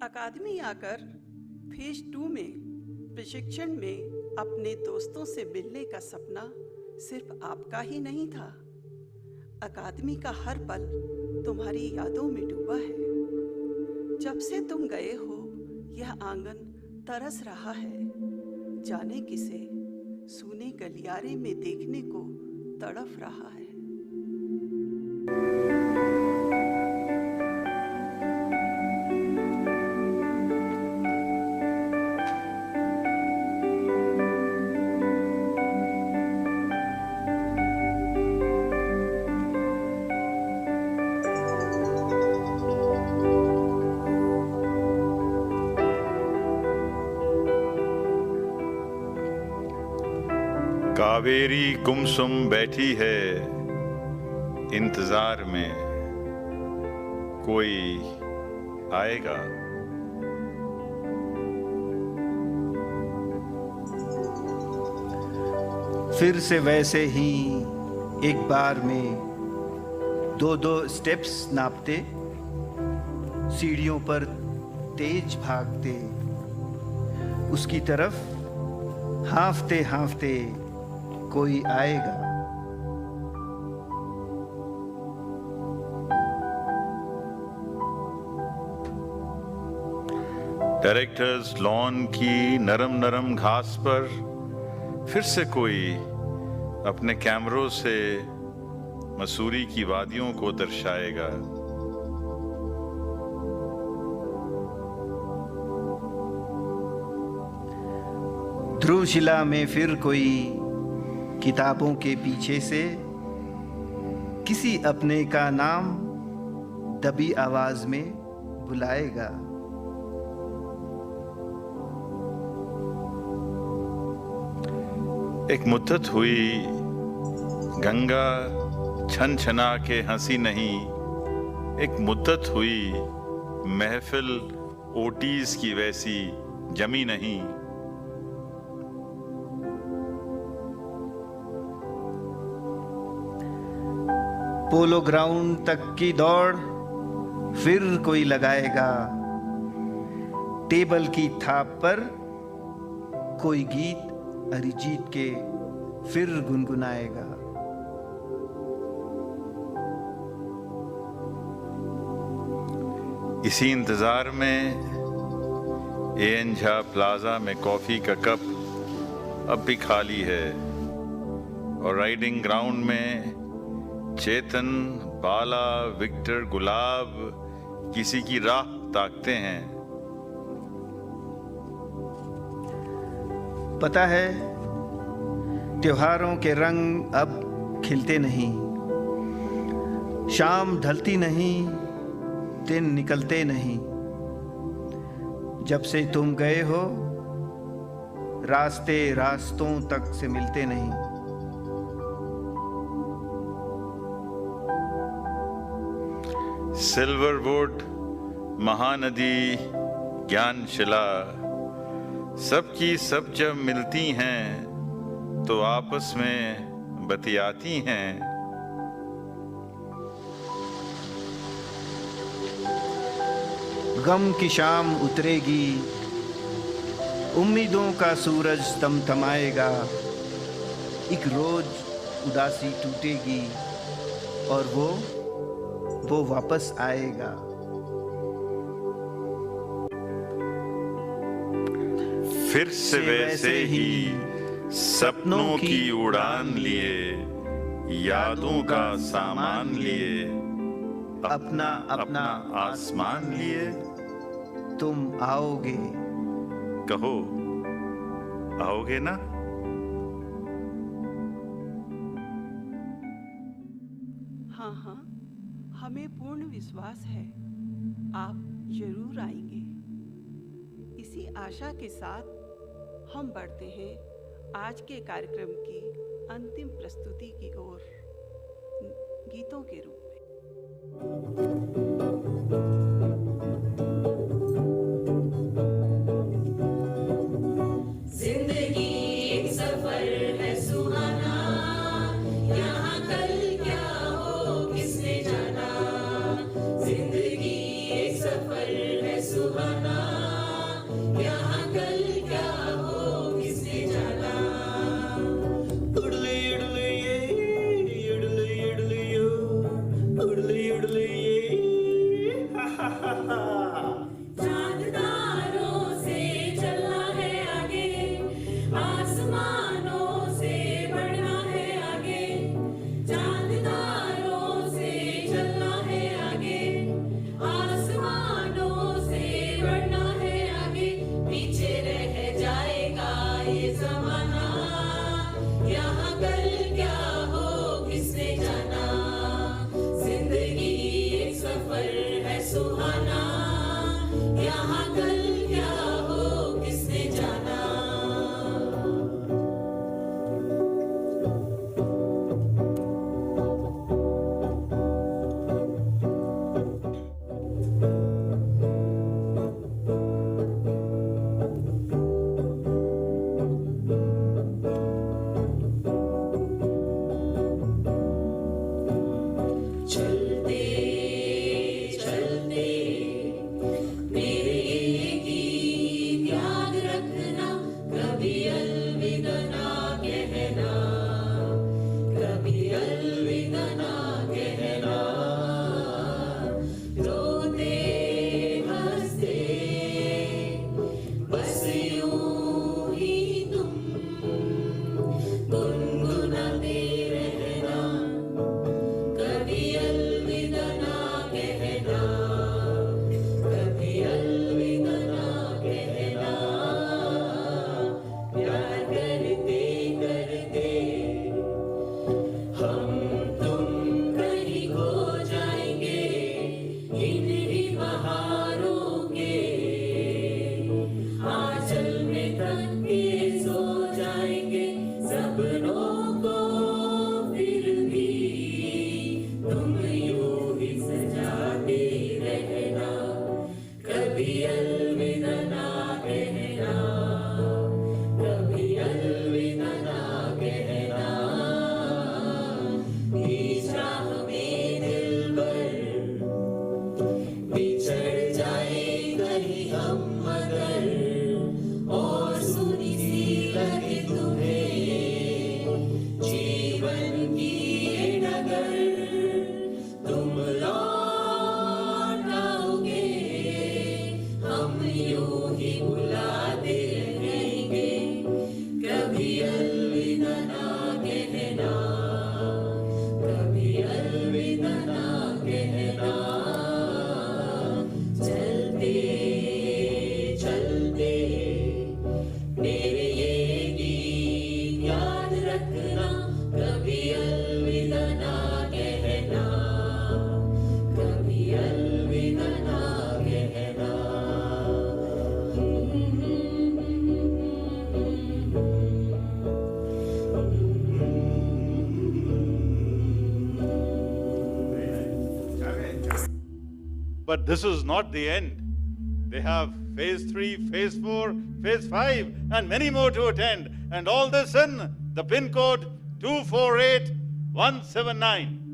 अकादमी आकर फेज 2 में प्रशिक्षण में अपने दोस्तों से मिलने का सपना सिर्फ आपका ही नहीं था। अकादमी का हर पल तुम्हारी यादों में डूबा है। जब से तुम गए हो यह आंगन तरस रहा है, जाने किसे सूने गलियारे में देखने को तड़फ रहा है। कावेरी गुमसुम बैठी है इंतजार में, कोई आएगा। फिर से वैसे ही एक बार में दो दो स्टेप्स नापते, सीढ़ियों पर तेज भागते, उसकी तरफ हांफते हांफते कोई आएगा। डायरेक्टर्स लॉन की नरम नरम घास पर फिर से कोई अपने कैमरों से मसूरी की वादियों को दर्शाएगा। ध्रुवशिला में फिर कोई किताबों के पीछे से किसी अपने का नाम दबी आवाज में बुलाएगा। एक मुद्दत हुई गंगा छन छना के हंसी नहीं, एक मुद्दत हुई महफिल ओटीज की वैसी जमी नहीं। पोलो ग्राउंड तक की दौड़ फिर कोई लगाएगा। टेबल की थाप पर कोई गीत अरिजीत के फिर गुनगुनाएगा। इसी इंतजार में एएन झा प्लाजा में कॉफी का कप अब भी खाली है और राइडिंग ग्राउंड में चेतन, बाला, विक्टर, गुलाब किसी की राह ताकते हैं। पता है, त्योहारों के रंग अब खिलते नहीं, शाम ढलती नहीं, दिन निकलते नहीं। जब से तुम गए हो रास्ते रास्तों तक से मिलते नहीं। सिल्वर वुड, महानदी, ज्ञानशिला सबकी सब जब मिलती हैं तो आपस में बतियाती हैं। गम की शाम उतरेगी, उम्मीदों का सूरज तमतमाएगा। एक रोज उदासी टूटेगी और वो वापस आएगा। फिर से वैसे ही सपनों की उड़ान लिए, यादों का सामान लिए, अपना अपना आसमान लिए। तुम आओगे, कहो आओगे ना? हाँ हाँ, हमें पूर्ण विश्वास है आप जरूर आएंगे। इसी आशा के साथ हम बढ़ते हैं आज के कार्यक्रम की अंतिम प्रस्तुति की ओर, गीतों के रूप में। जिंदगी एक सफर है सुहाना, यहाँ कल क्या हो किसने जाना। उड़ले उड़ले ये, उड़ले उड़ले यो, उड़ले उड़ले ये, हा हा हा हा। चांद तारों से चलना है आगे, आसमानों से बढ़ना है आगे। चांद तारों से चलना है आगे, आसमानों से बढ़ना है आगे। पीछे रह जाएगा ये जमाना, यहाँ कल क्या हो किसने जाना। जिंदगी एक सफर है सुहाना, यहाँ कल क्या हो किसने जाना। चलते चलते मेरे ये गीत याद रखना, कभी अलविदा ना कहना, कभी अलविदा ना कहना। रोते हंसते बस यूं ही तुम गुनगुनाते रहना, कभी अलविदा ना कहना, कभी अलविदा ना कहना। प्यार करते करते हम तुम कहीं खो जाएंगे, इन्हीं बहारों के आंचल में थक के सो जाएंगे। सपनों को फिर भी तुम यूं ही सजाते रहना, कभी अलविदा ना कहना, कभी अलविदा ना कहना। इस राह में दिलबर बिछड़ जाए कहीं हम मगर, और सुनी सी लगे तुम्हें जीवन की ये डगर। तुम लौट आओगे, हम यूं ही बुलाते रहेंगे, कभी अलविदा ना कहना, कभी अलविदा ना कहना। चलते चलते मेरे ये गीत याद रखना, कभी अलविदा ना कहना, कभी अलविदा ना कहना। But this is not the end. They have phase 3, phase 4, phase 5, and many more to attend. And all this in the pin code 248179.